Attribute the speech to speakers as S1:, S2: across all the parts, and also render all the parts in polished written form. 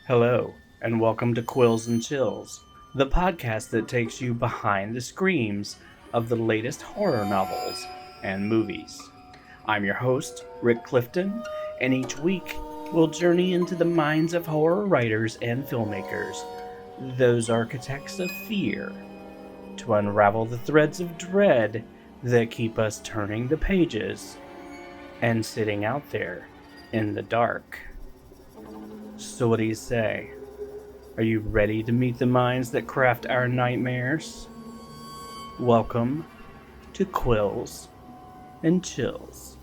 S1: Hello, and welcome to Quills and Chills, the podcast that takes you behind the screams of the latest horror novels and movies. I'm your host, Rick Clifton, and each week we'll journey into the minds of horror writers and filmmakers, those architects of fear, to unravel the threads of dread that keep us turning the pages and sitting out there in the dark. So, what do you say? Are you ready to meet the minds that craft our nightmares? Welcome to Quills and Chills.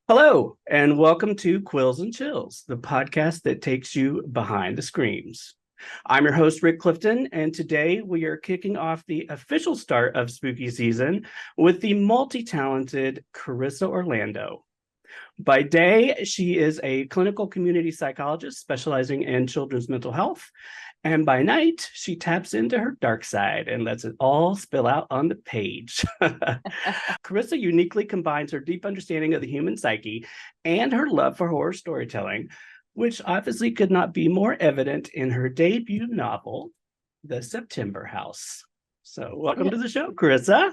S1: Hello, and welcome to Quills and Chills, the podcast that takes you behind the screams. I'm your host, Rick Clifton, and today we are kicking off the official start of spooky season with the multi-talented Carissa Orlando. By day, she is a clinical community psychologist specializing in children's mental health. And by night, she taps into her dark side and lets it all spill out on the page. Carissa uniquely combines her deep understanding of the human psyche and her love for horror storytelling, which obviously could not be more evident in her debut novel, The September House. So, welcome to the show, Carissa.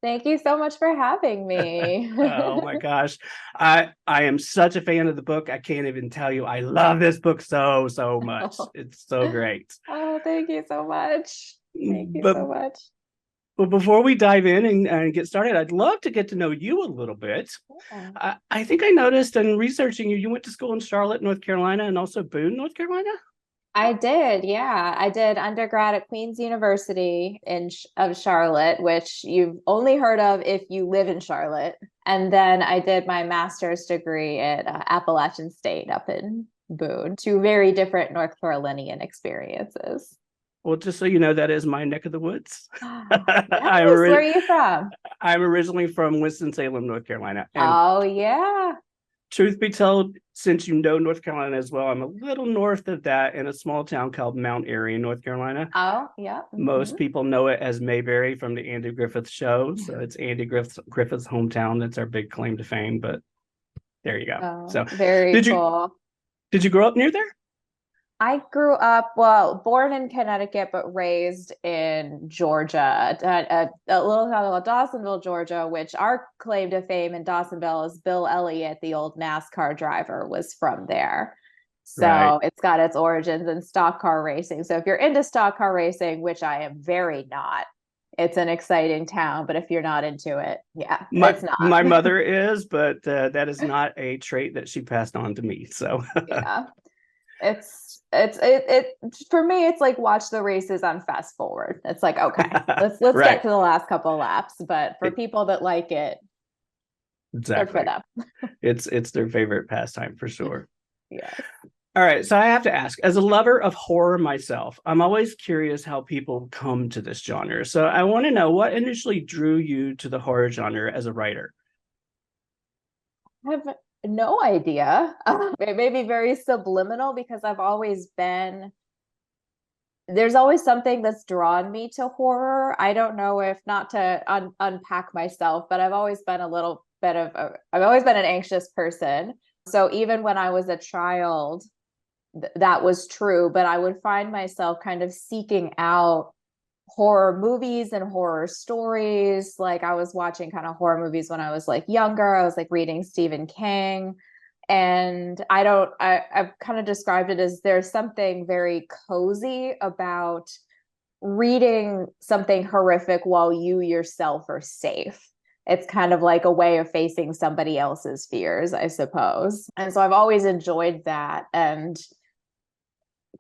S2: Thank you so much for having me.
S1: Oh my gosh. I am such a fan of the book. I can't even tell you. I love this book so much. It's so great.
S2: Oh, thank you so much. Thank you
S1: But
S2: so much.
S1: but before we dive in and get started, I'd love to get to know you a little bit.
S2: Yeah.
S1: I think I noticed in researching you, you went to school in Charlotte, North Carolina, and also Boone, North Carolina.
S2: I did, yeah. I did undergrad at Queen's University of Charlotte, which you've only heard of if you live in Charlotte. And then I did my master's degree at Appalachian State up in Boone. Two very different North Carolinian experiences.
S1: Well, just so you know, that is my neck of the woods.
S2: Nice. Where are you from?
S1: I'm originally from Winston-Salem, North Carolina. And
S2: Oh, yeah.
S1: truth be told, since you know North Carolina as well, I'm a little north of that in a small town called Mount Airy, North Carolina.
S2: Oh, yeah.
S1: Most people know it as Mayberry from the Andy Griffith show. So it's Andy Griffith's hometown. That's our big claim to fame. But there you go.
S2: Oh,
S1: So
S2: very cool.
S1: did you grow up near there?
S2: I grew up, well, born in Connecticut, but raised in Georgia, a little town called Dawsonville, Georgia, which our claim to fame in Dawsonville is Bill Elliott, the old NASCAR driver, was from there. So
S1: Right.
S2: it's got its origins in stock car racing. So if you're into stock car racing, which I am very not, it's an exciting town. But if you're not into it, yeah, it's not.
S1: My mother is, but that is not a trait that she passed on to me. So
S2: Yeah. It for me, it's like watch the races on fast forward. It's like, okay, let's
S1: Right.
S2: get to the last couple of laps. But for people that like it, good for
S1: Exactly.
S2: them.
S1: It's their favorite pastime for sure.
S2: Yeah.
S1: All right, so I have to ask, as a lover of horror myself, I'm always curious how people come to this genre. So I want to know what initially drew you to the horror genre as a writer.
S2: I have no idea. It may be very subliminal because there's always something that's drawn me to horror. I don't know if not to unpack myself, but I've always been I've always been an anxious person. So even when I was a child, that was true, but I would find myself kind of seeking out horror movies and horror stories. Like I was watching kind of horror movies when I was like younger. I was like reading Stephen King. And I've kind of described it as there's something very cozy about reading something horrific while you yourself are safe. It's kind of like a way of facing somebody else's fears, I suppose. And so I've always enjoyed that. And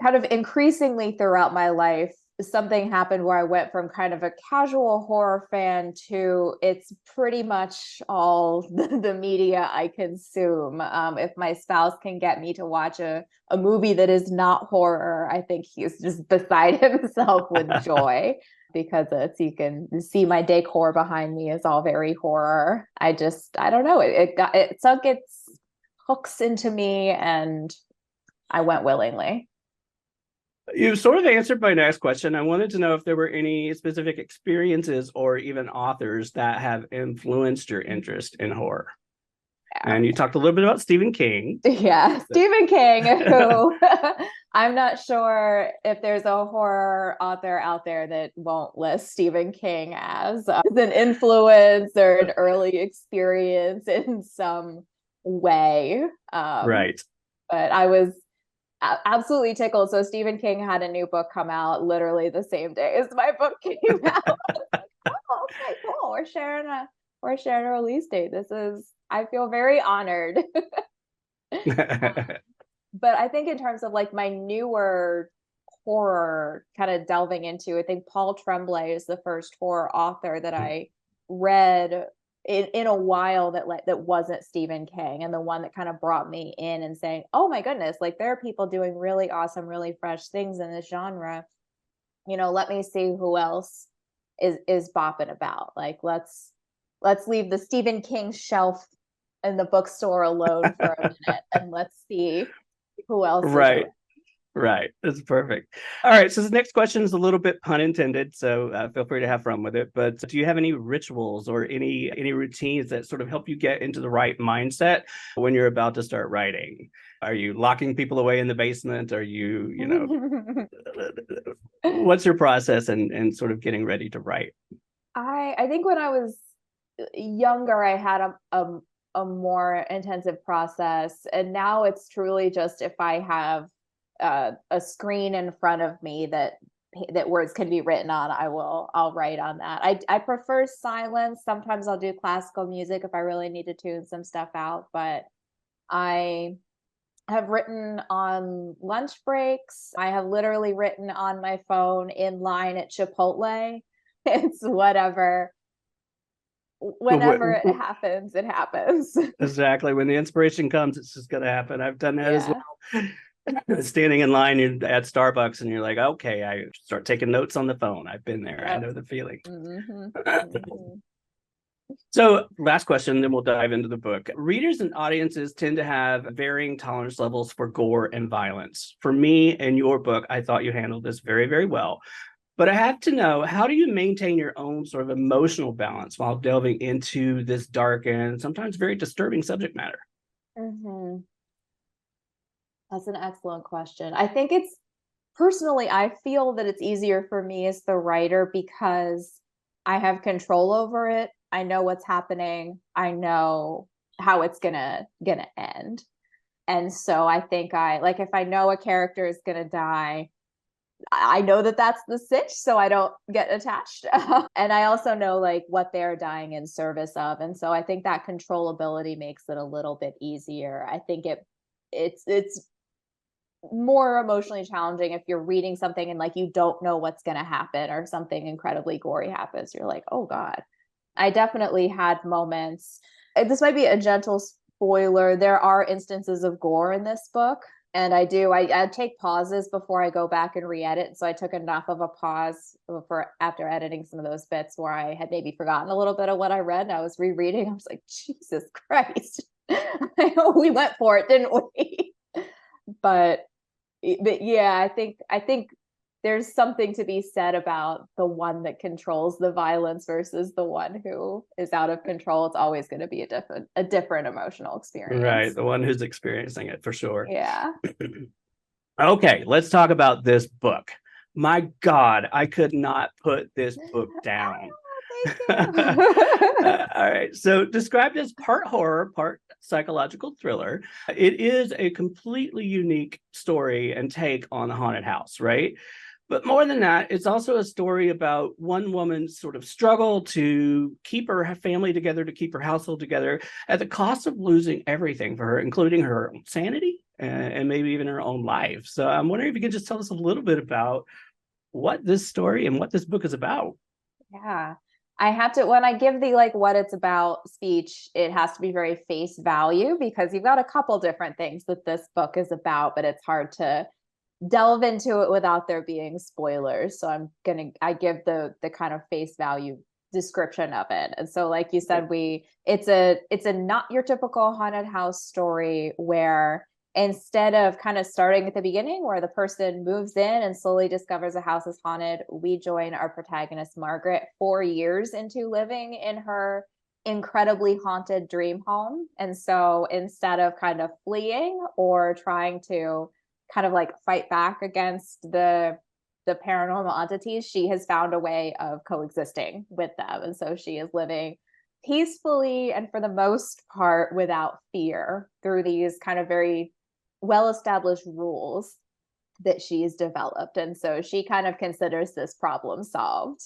S2: kind of increasingly throughout my life, something happened where I went from kind of a casual horror fan to it's pretty much all the media I consume. If my spouse can get me to watch a movie that is not horror, I think he's just beside himself with joy because you can see my decor behind me is all very horror. I don't know. It sunk its hooks into me and I went willingly.
S1: You sort of answered my next question. I wanted to know if there were any specific experiences or even authors that have influenced your interest in horror. And you talked a little bit about Stephen King.
S2: Yeah, Stephen King, who I'm not sure if there's a horror author out there that won't list Stephen King as an influence or an early experience in some way.
S1: Right.
S2: But I was absolutely tickled. So Stephen King had a new book come out literally the same day as my book came out. Oh, okay, cool. We're sharing a release date. I feel very honored. But I think in terms of like my newer horror kind of delving into, I think Paul Tremblay is the first horror author that I read in a while that wasn't Stephen King, and the one that kind of brought me in and saying, oh my goodness, like there are people doing really awesome, really fresh things in this genre. Let me see who else is bopping about. Like let's leave the Stephen King shelf in the bookstore alone for a minute and let's see who else
S1: right.
S2: is around.
S1: Right. That's perfect. All right. So the next question is a little bit pun intended. So feel free to have fun with it. But do you have any rituals or any routines that sort of help you get into the right mindset when you're about to start writing? Are you locking people away in the basement? Are you, what's your process and sort of getting ready to write?
S2: I think when I was younger, I had a more intensive process. And now it's truly just if I have a screen in front of me that words can be written on, I'll write on that. I prefer silence. Sometimes I'll do classical music if I really need to tune some stuff out, but I have written on lunch breaks. I have literally written on my phone in line at Chipotle. It's whatever. Whenever it happens, it happens.
S1: Exactly. When the inspiration comes, it's just going to happen. I've done that as well. Standing in line at Starbucks and you're like, okay, I start taking notes on the phone. I've been there. Yep. I know the feeling. So last question, then we'll dive into the book. Readers and audiences tend to have varying tolerance levels for gore and violence. For me and your book, I thought you handled this very, very well. But I have to know, how do you maintain your own sort of emotional balance while delving into this dark and sometimes very disturbing subject matter?
S2: That's an excellent question. I think personally, I feel that it's easier for me as the writer because I have control over it. I know what's happening. I know how it's gonna end. And so I think if I know a character is gonna die, I know that that's the sitch, so I don't get attached. And I also know like what they're dying in service of. And so I think that controllability makes it a little bit easier. I think it's more emotionally challenging if you're reading something and like you don't know what's going to happen or something incredibly gory happens. You're like, oh God. I definitely had moments. This might be a gentle spoiler. There are instances of gore in this book. And I take pauses before I go back and re-edit. So I took enough of a pause for after editing some of those bits where I had maybe forgotten a little bit of what I read. And I was rereading. I was like, Jesus Christ. We went for it, didn't we? But yeah, I think there's something to be said about the one that controls the violence versus the one who is out of control. It's always going to be a different emotional experience.
S1: Right. The one who's experiencing it for sure.
S2: Yeah.
S1: Okay, let's talk about this book. My God, I could not put this book down. All right. So described as part horror, part psychological thriller, it is a completely unique story and take on a haunted house, right? But more than that, it's also a story about one woman's sort of struggle to keep her family together, to keep her household together at the cost of losing everything for her, including her sanity and maybe even her own life. So I'm wondering if you could just tell us a little bit about what this story and what this book is about.
S2: Yeah. I have to, when I give the like what it's about speech, it has to be very face value because you've got a couple different things that this book is about, but it's hard to delve into it without there being spoilers. So I give the kind of face value description of it. And so like you said, it's a not your typical haunted house story where instead of kind of starting at the beginning where the person moves in and slowly discovers the house is haunted, we join our protagonist Margaret 4 years into living in her incredibly haunted dream home. And so instead of kind of fleeing or trying to kind of like fight back against the paranormal entities, she has found a way of coexisting with them. And so she is living peacefully and for the most part without fear through these kind of very well-established rules that she's developed. And so she kind of considers this problem solved.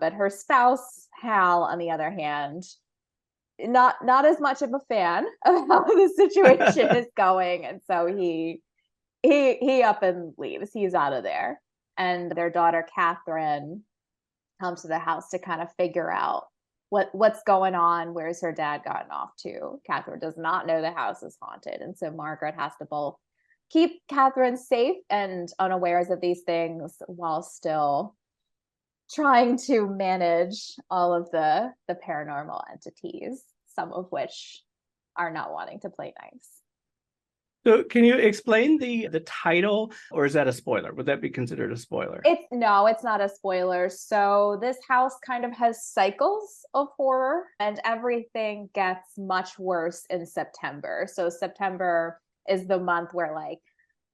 S2: But her spouse, Hal, on the other hand, not as much of a fan of how the situation is going. And so he up and leaves. He's out of there. And their daughter, Catherine, comes to the house to kind of figure out what's going on. Where's her dad gotten off to? Catherine does not know the house is haunted. And so Margaret has to both keep Catherine safe and unawares of these things while still trying to manage all of the paranormal entities, some of which are not wanting to play nice.
S1: So can you explain the title, or is that a spoiler? Would that be considered a spoiler?
S2: It's not a spoiler. So this house kind of has cycles of horror, and everything gets much worse in September. So September is the month where like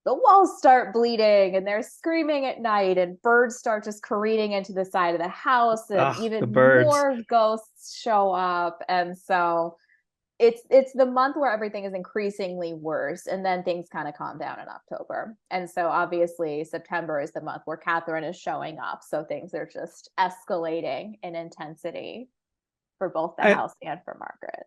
S2: the walls start bleeding and they're screaming at night and birds start just careening into the side of the house, and even more ghosts show up. And so it's the month where everything is increasingly worse, and then things kind of calm down in October. And so obviously September is the month where Catherine is showing up, so things are just escalating in intensity for both the house and for Margaret.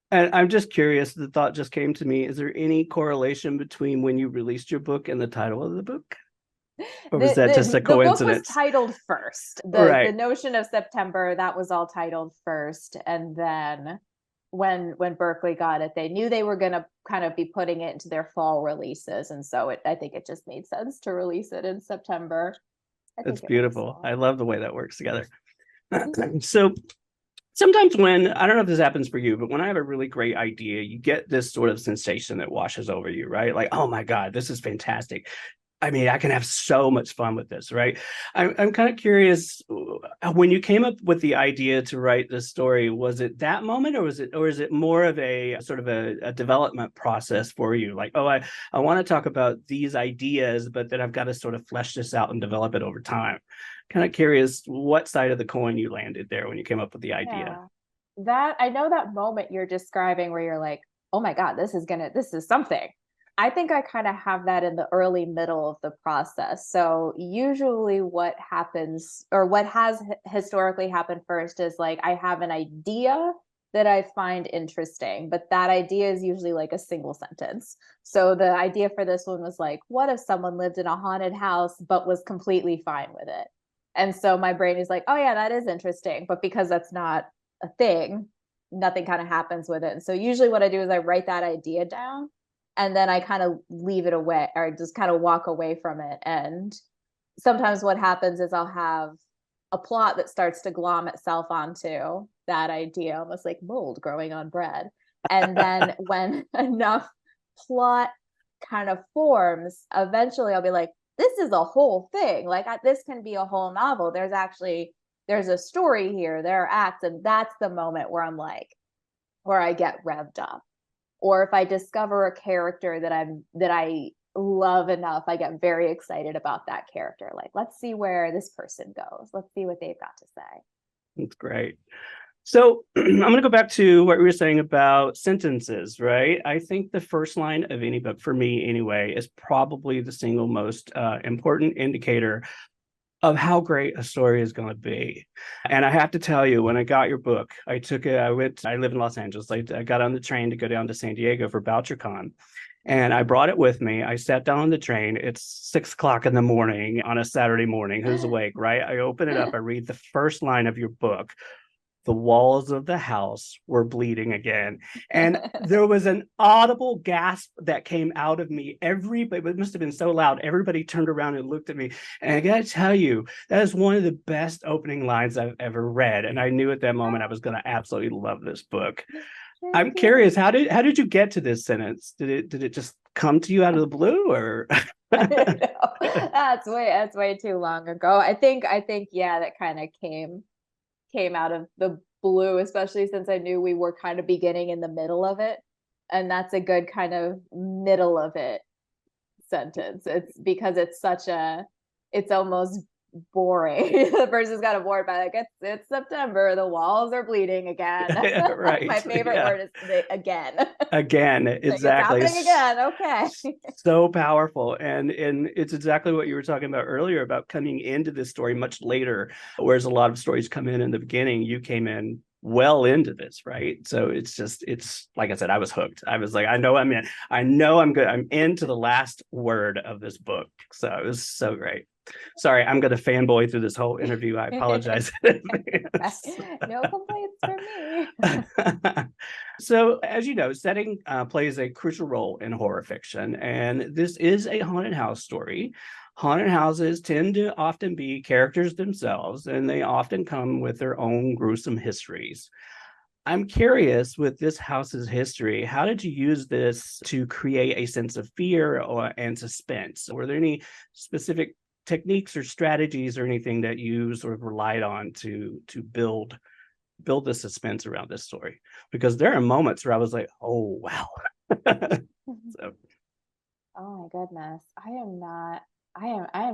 S1: And I'm just curious, the thought just came to me, is there any correlation between when you released your book and the title of the book? Or was that just a coincidence?
S2: The book was titled first. The notion of September, that was all titled first. And then when Berkeley got it, they knew they were going to kind of be putting it into their fall releases. And so I think it just made sense to release it in September.
S1: It's beautiful. I love the way that works together. So sometimes when, I don't know if this happens for you, but when I have a really great idea, you get this sort of sensation that washes over you, right? Like, oh my God, this is fantastic. I mean, I can have so much fun with this, right? I'm kind of curious, when you came up with the idea to write this story, was it that moment, or is it more of a sort of a development process for you? Like, oh, I want to talk about these ideas, but then I've got to sort of flesh this out and develop it over time. Kind of curious what side of the coin you landed there when you came up with the idea.
S2: Yeah. That, I know that moment you're describing where you're like, oh my God, this is something. I think I kind of have that in the early middle of the process. So usually what happens, or what has historically happened first, is like I have an idea that I find interesting, but that idea is usually like a single sentence. So the idea for this one was like, what if someone lived in a haunted house but was completely fine with it? And so my brain is like, oh yeah, that is interesting. But because that's not a thing, nothing kind of happens with it. And so usually what I do is I write that idea down, and then I kind of leave it away, or just kind of walk away from it. And sometimes what happens is I'll have a plot that starts to glom itself onto that idea, almost like mold growing on bread. And then when enough plot kind of forms, eventually I'll be like, this is a whole thing. Like this can be a whole novel. There's a story here, there are acts. And that's the moment where I'm like, where I get revved up. Or if I discover a character that I love enough, I get very excited about that character. Like, let's see where this person goes. Let's see what they've got to say.
S1: That's great. So I'm going to go back to what we were saying about sentences, right? I think the first line of any book, for me anyway, is probably the single most important indicator of how great a story is going to be. And I have to tell you, when I got your book, I live in Los Angeles. I got on the train to go down to San Diego for BoucherCon. And I brought it with me. I sat down on the train. It's 6:00 in the morning on a Saturday morning. Who's awake, right? I open it up. I read the first line of your book. The walls of the house were bleeding again. And there was an audible gasp that came out of me. It must have been so loud. Everybody turned around and looked at me. And I got to tell you, that is one of the best opening lines I've ever read. And I knew at that moment I was going to absolutely love this book. I'm curious, how did you get to this sentence? Did it just come to you out of the blue, or?
S2: That's way too long ago. I think yeah, that kind of came out of the blue, especially since I knew we were kind of beginning in the middle of it. And that's a good kind of middle of it sentence. It's because it's almost boring. The person's kind of bored by like it's September, the walls are bleeding again.
S1: Right.
S2: My favorite
S1: Yeah.
S2: word is again.
S1: Again,
S2: Like, it's
S1: exactly.
S2: happening again. Okay.
S1: So powerful. And it's exactly what you were talking about earlier about coming into this story much later, whereas a lot of stories come in the beginning. You came in well into this, right? So it's like I said, I was hooked. I was like, I know I'm in. I know I'm good. I'm into the last word of this book. So it was so great. Sorry, I'm going to fanboy through this whole interview. I apologize in advance.
S2: No complaints from me.
S1: So, as you know, setting plays a crucial role in horror fiction, and this is a haunted house story. Haunted houses tend to often be characters themselves, and they often come with their own gruesome histories. I'm curious with this house's history, how did you use this to create a sense of fear and suspense? Were there any specific techniques or strategies or anything that you sort of relied on to build the suspense around this story? Because there are moments where I was like, oh wow. So
S2: Oh my goodness. I am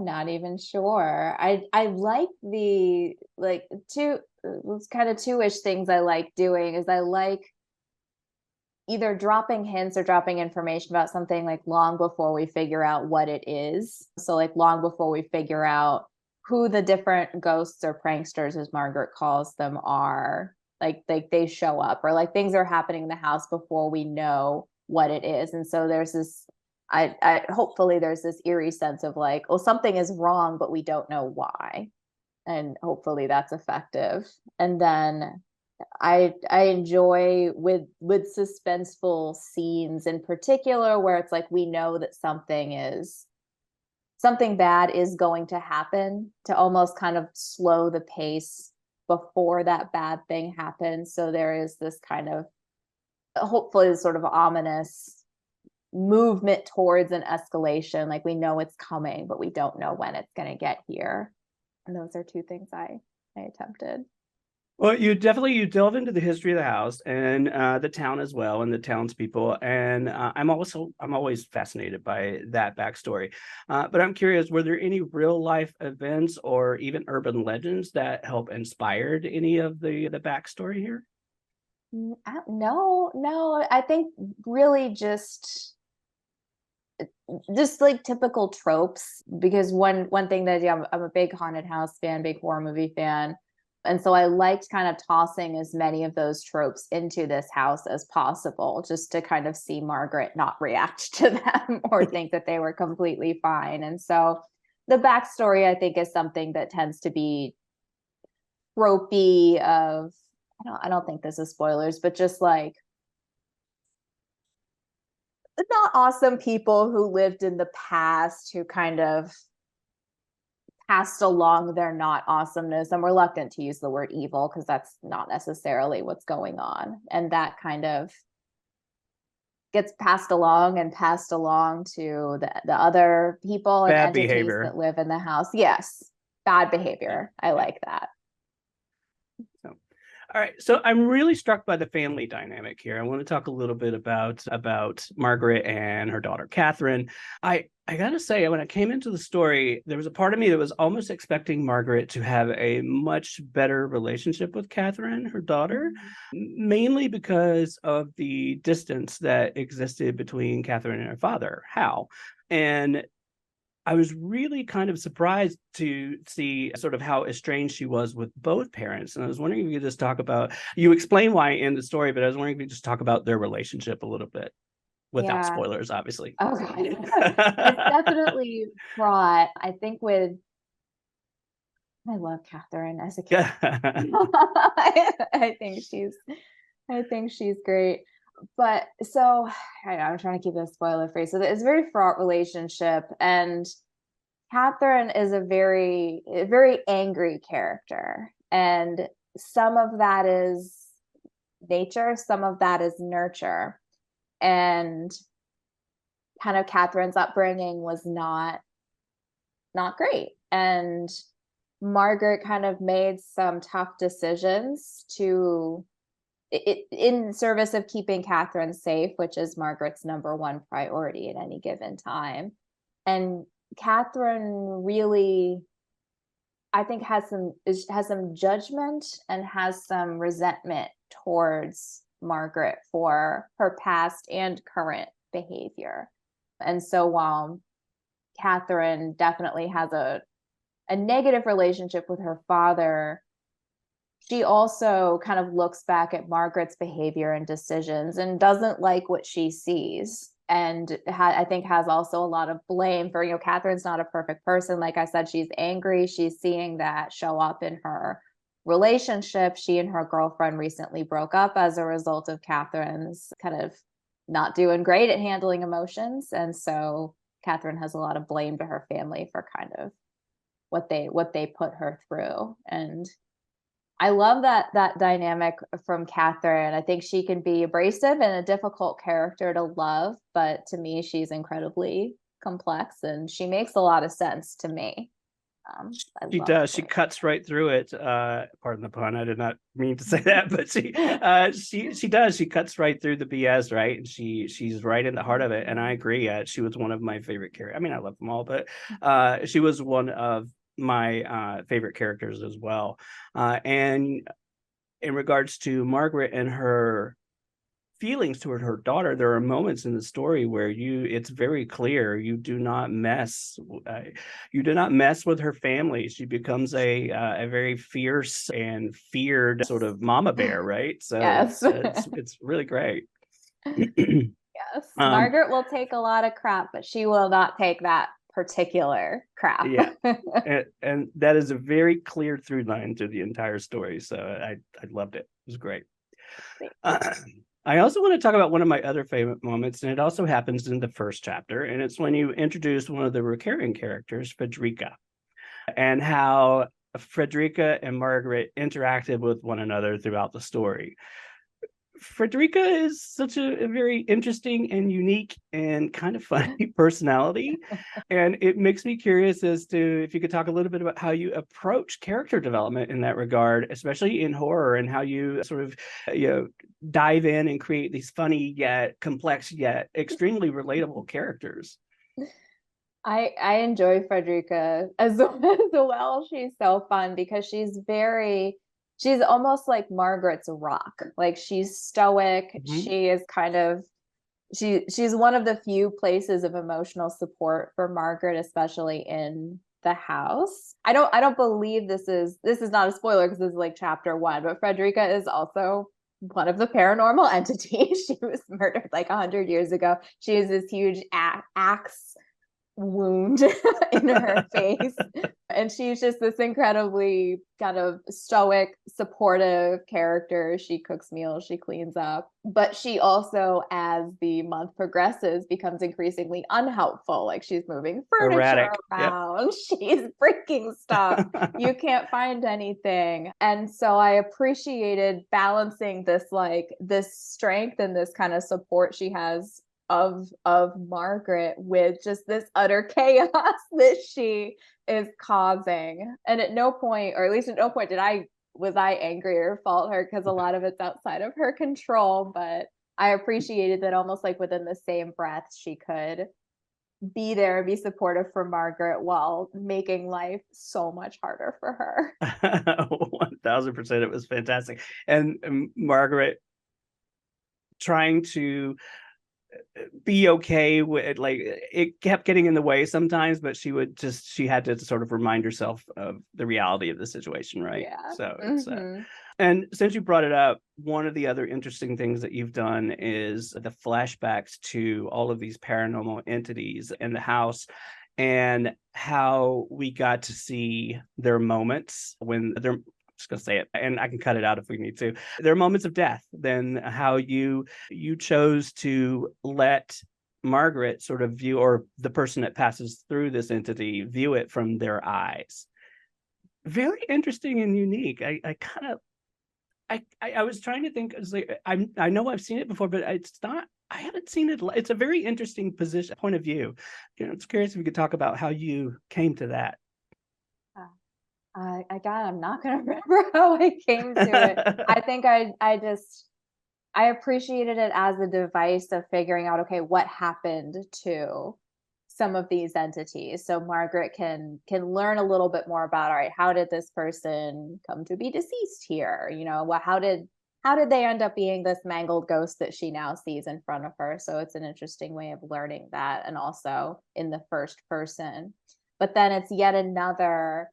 S2: not even sure. I like the like two it's kind of two-ish things I like doing is I like either dropping hints or dropping information about something like long before we figure out what it is. So like long before we figure out who the different ghosts or pranksters, as Margaret calls them, are. Like they show up or like things are happening in the house before we know what it is. And so there's this I hopefully there's this eerie sense of like, well, something is wrong, but we don't know why. And hopefully that's effective. And then I enjoy with suspenseful scenes in particular where it's like we know that something bad is going to happen to almost kind of slow the pace before that bad thing happens. So there is this kind of hopefully this sort of ominous movement towards an escalation. Like we know it's coming, but we don't know when it's going to get here. And those are two things I attempted.
S1: well, you delve into the history of the house and the town as well, and the townspeople. And I'm always fascinated by that backstory. But I'm curious, were there any real life events or even urban legends that help inspired any of the backstory here?
S2: No. I think really just like typical tropes. Because one thing that I'm a big haunted house fan, big horror movie fan, and so I liked kind of tossing as many of those tropes into this house as possible, just to kind of see Margaret not react to them or think that they were completely fine. And so the backstory, I think, is something that tends to be tropey of I don't think this is spoilers, but just like not awesome people who lived in the past who kind of passed along their not awesomeness. I'm reluctant to use the word evil because that's not necessarily what's going on. And that kind of gets passed along to the other people and
S1: Bad
S2: entities
S1: behavior.
S2: that live in the house. Yes, bad behavior.
S1: Yeah.
S2: I like that.
S1: So, all right. So I'm really struck by the family dynamic here. I want to talk a little bit about Margaret and her daughter Catherine. I gotta say, when I came into the story, there was a part of me that was almost expecting Margaret to have a much better relationship with Catherine, her daughter, mainly because of the distance that existed between Catherine and her father, Hal. And I was really kind of surprised to see sort of how estranged she was with both parents. And I was wondering if you could just talk about, you explain why in the story, but I was wondering if you could just talk about their relationship a little bit without
S2: Yeah.
S1: spoilers, obviously.
S2: Okay. It's definitely fraught. I love Catherine as a kid. I think she's great. But so I'm trying to keep this spoiler free. So it's a very fraught relationship, and Catherine is a very angry character, and some of that is nature, some of that is nurture, and kind of Catherine's upbringing was not great, and Margaret kind of made some tough decisions in service of keeping Catherine safe, which is Margaret's number one priority at any given time. And Catherine really, I think, has some judgment and has some resentment towards Margaret for her past and current behavior. And so while Catherine definitely has a negative relationship with her father, she also kind of looks back at Margaret's behavior and decisions and doesn't like what she sees. And I think has also a lot of blame for, Catherine's not a perfect person. Like I said, she's angry. She's seeing that show up in her relationship. She and her girlfriend recently broke up as a result of Catherine's kind of not doing great at handling emotions. And so Catherine has a lot of blame to her family for kind of what they put her through. And I love that dynamic from Catherine. I think she can be abrasive and a difficult character to love, but to me, she's incredibly complex and she makes a lot of sense to me.
S1: She does. She cuts right through it. Pardon the pun. I did not mean to say that, but she does. She cuts right through the BS, right? And she's right in the heart of it. And I agree. She was one of my favorite characters. I mean, I love them all, but she was one of my favorite characters as well. And in regards to Margaret and her feelings toward her daughter, there are moments in the story where it's very clear you do not mess with her family. She becomes a very fierce and feared sort of mama bear, right? So
S2: yes.
S1: it's really great.
S2: Yes, Margaret will take a lot of crap, but she will not take that particular crap.
S1: Yeah, and that is a very clear through line through the entire story. So I loved it. It was great. I also want to talk about one of my other favorite moments, and it also happens in the first chapter, and it's when you introduce one of the recurring characters, Frederica, and how Frederica and Margaret interacted with one another throughout the story. Frederica is such a very interesting and unique and kind of funny personality. And it makes me curious as to if you could talk a little bit about how you approach character development in that regard, especially in horror, and how you sort of dive in and create these funny yet complex yet extremely relatable characters.
S2: I enjoy Frederica as well. She's so fun because she's almost like Margaret's rock. Like she's stoic.
S1: Mm-hmm.
S2: She is kind of she's one of the few places of emotional support for Margaret, especially in the house. I don't believe this is not a spoiler because this is like chapter 1, but Frederica is also one of the paranormal entities. She was murdered like 100 years ago. She has this huge axe wound in her face, and she's just this incredibly kind of stoic, supportive character. She cooks meals, she cleans up, but she also, as the month progresses, becomes increasingly unhelpful. Like she's moving furniture
S1: Erratic.
S2: around. Yep. She's breaking stuff. You can't find anything. And so I appreciated balancing this strength and this kind of support she has of Margaret with just this utter chaos that she is causing. And at no point, or at least at no point, was I angry or fault her, because a lot of it's outside of her control. But I appreciated that almost like within the same breath, she could be there and be supportive for Margaret while making life so much harder for her.
S1: 1000%. It was fantastic. And Margaret trying to be okay with, like, it kept getting in the way sometimes, but she had to sort of remind herself of the reality of the situation, right?
S2: Yeah.
S1: So it's and since you brought it up, one of the other interesting things that you've done is the flashbacks to all of these paranormal entities in the house, and how we got to see their moments when they're just gonna say it, and I can cut it out if we need to. There are moments of death. Then how you chose to let Margaret sort of view, or the person that passes through this entity, view it from their eyes. Very interesting and unique. I was trying to think. I know I've seen it before, but it's not. I haven't seen it. It's a very interesting point of view. It's curious if you could talk about how you came to that.
S2: I'm not gonna remember how I came to it. I think I appreciated it as a device of figuring out, okay, what happened to some of these entities. So Margaret can learn a little bit more about, all right, how did this person come to be deceased here? You know, what how did they end up being this mangled ghost that she now sees in front of her? So it's an interesting way of learning that, and also in the first person. But then it's yet another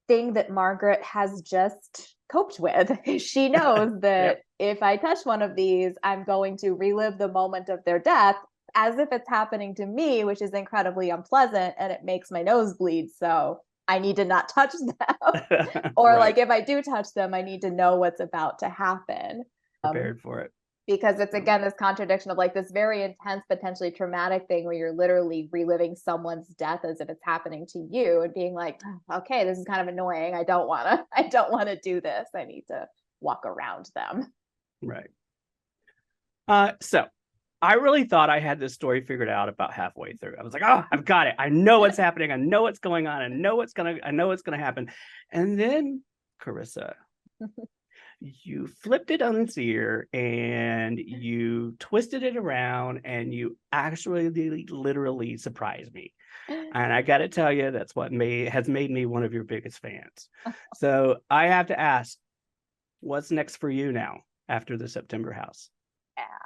S2: thing that Margaret has just coped with. She knows that
S1: Yep.
S2: if I touch one of these, I'm going to relive the moment of their death as if it's happening to me, which is incredibly unpleasant and it makes my nose bleed. So I need to not touch them. Or
S1: Right.
S2: like if I do touch them, I need to know what's about to happen. Um,
S1: Prepared for it.
S2: because it's
S1: Um,
S2: again this contradiction of like this very intense, potentially traumatic thing where you're literally reliving someone's death as if it's happening to you and being like, okay, this is kind of annoying. I don't want to do this. I need to walk around them.
S1: right. So I really thought I had this story figured out about halfway through. I was like, oh, I've got it. I know what's happening. I know what's going on. I know what's gonna happen. And then, Carissa, you flipped it on its ear and you twisted it around and you actually literally surprised me. And I got to tell you, that's what has made me one of your biggest fans. So I have to ask, what's next for you now after the September House?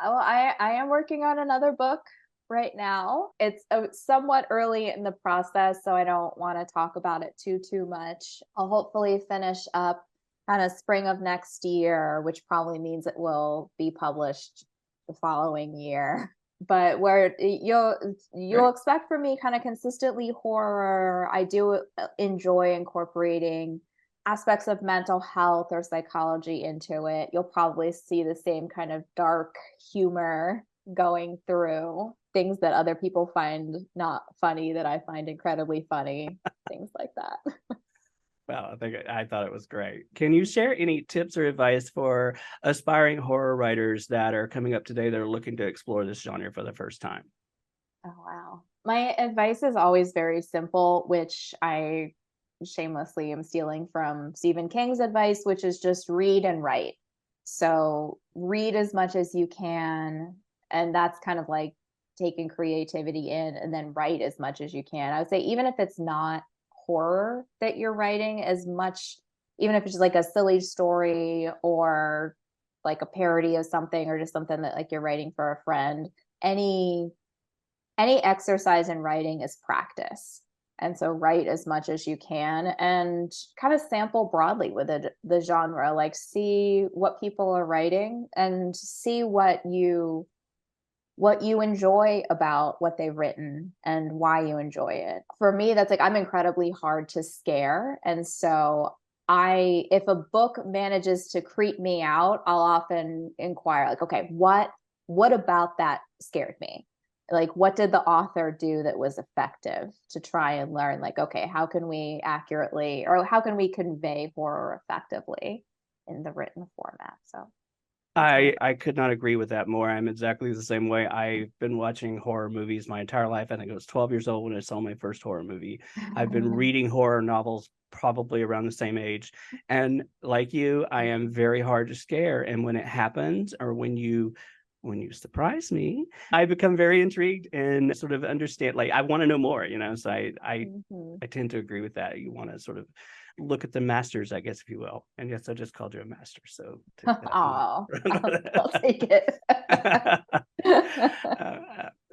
S2: Well, I am working on another book right now. It's somewhat early in the process, so I don't want to talk about it too much. I'll hopefully finish up kind of spring of next year, which probably means it will be published the following year. But where you'll
S1: Right.
S2: expect from me kind of consistently horror. I do enjoy incorporating aspects of mental health or psychology into it. You'll probably see the same kind of dark humor going through things that other people find not funny that I find incredibly funny, things like that.
S1: Well, I thought it was great. Can you share any tips or advice for aspiring horror writers that are coming up today that are looking to explore this genre for the first time?
S2: Oh, wow. My advice is always very simple, which I shamelessly am stealing from Stephen King's advice, which is just read and write. So read as much as you can. And that's kind of like taking creativity in, and then write as much as you can. I would say, even if it's not horror that you're writing, as much, even if it's just like a silly story or like a parody of something, or just something that like you're writing for a friend, any any exercise in writing is practice. And so write as much as you can and kind of sample broadly with the genre, like see what people are writing and see what you enjoy about what they've written and why you enjoy it. For me, that's like, I'm incredibly hard to scare. And so if a book manages to creep me out, I'll often inquire like, okay, what about that scared me? Like, what did the author do that was effective, to try and learn like, okay, how can we accurately, or how can we convey horror effectively in the written format? So that's my
S1: I could not agree with that more. I'm exactly the same way. I've been watching horror movies my entire life. I think I was 12 years old when I saw my first horror movie. I've been reading horror novels probably around the same age. And like you, I am very hard to scare. And when it happens, or when you surprise me, I become very intrigued and sort of understand, like I want to know more, so
S2: Mhm.
S1: I tend to agree with that. You want to sort of look at the masters, I guess, if you will. And yes, I just called you a master, so take
S2: Oh, I'll
S1: that.
S2: take it.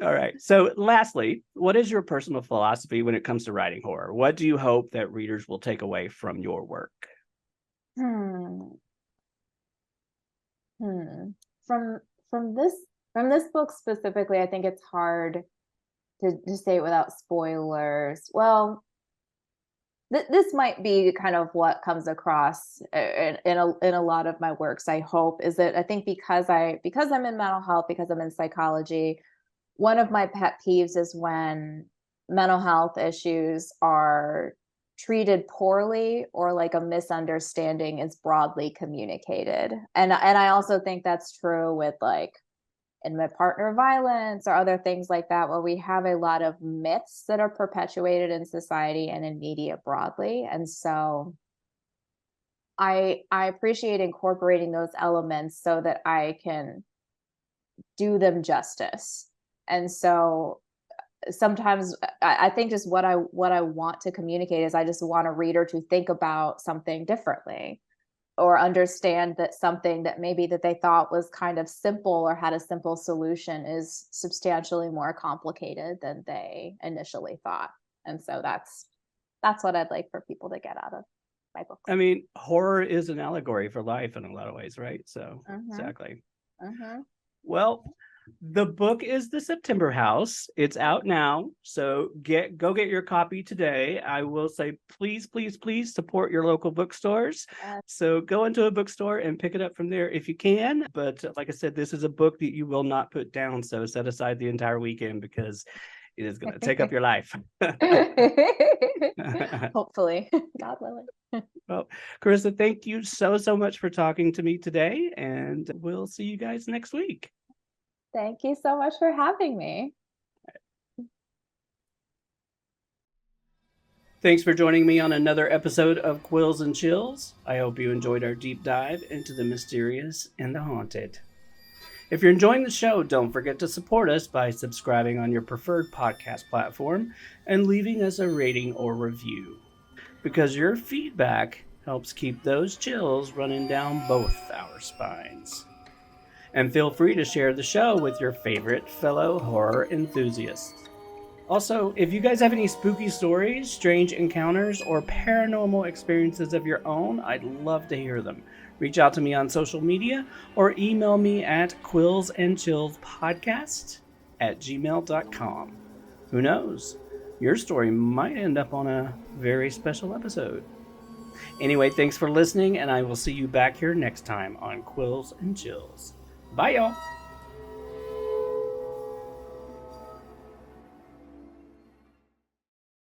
S1: All right. So, lastly, what is your personal philosophy when it comes to writing horror? What do you hope that readers will take away from your work?
S2: Hmm. Hmm. From from this from this book specifically, I think it's hard to say it without spoilers. Well, this might be kind of what comes across in a lot of my works. I hope is that I think because I'm in mental health, because I'm in psychology, one of my pet peeves is when mental health issues are treated poorly, or like a misunderstanding is broadly communicated. And I also think that's true with like intimate partner violence or other things like that, where we have a lot of myths that are perpetuated in society and in media broadly. And so I appreciate incorporating those elements so that I can do them justice. And so sometimes I think just what I want to communicate is I just want a reader to think about something differently, or understand that something that maybe that they thought was kind of simple or had a simple solution is substantially more complicated than they initially thought. And so that's what I'd like for people to get out of my books.
S1: I mean, horror is an allegory for life in a lot of ways, right? So exactly. Well, the book is The September House. It's out now, so go get your copy today. I will say, please, please, please support your local bookstores. So go into a bookstore and pick it up from there if you can. But like I said, this is a book that you will not put down. So set aside the entire weekend because it is going to take up your life.
S2: Hopefully, God willing.
S1: Well, Carissa, thank you so much for talking to me today, and we'll see you guys next week.
S2: Thank you so much for having me.
S1: Thanks for joining me on another episode of Quills and Chills. I hope you enjoyed our deep dive into the mysterious and the haunted. If you're enjoying the show, don't forget to support us by subscribing on your preferred podcast platform and leaving us a rating or review, because your feedback helps keep those chills running down both our spines. And feel free to share the show with your favorite fellow horror enthusiasts. Also, if you guys have any spooky stories, strange encounters, or paranormal experiences of your own, I'd love to hear them. Reach out to me on social media or email me at quillsandchillspodcast@gmail.com. Who knows? Your story might end up on a very special episode. Anyway, thanks for listening, and I will see you back here next time on Quills and Chills. Bye, y'all.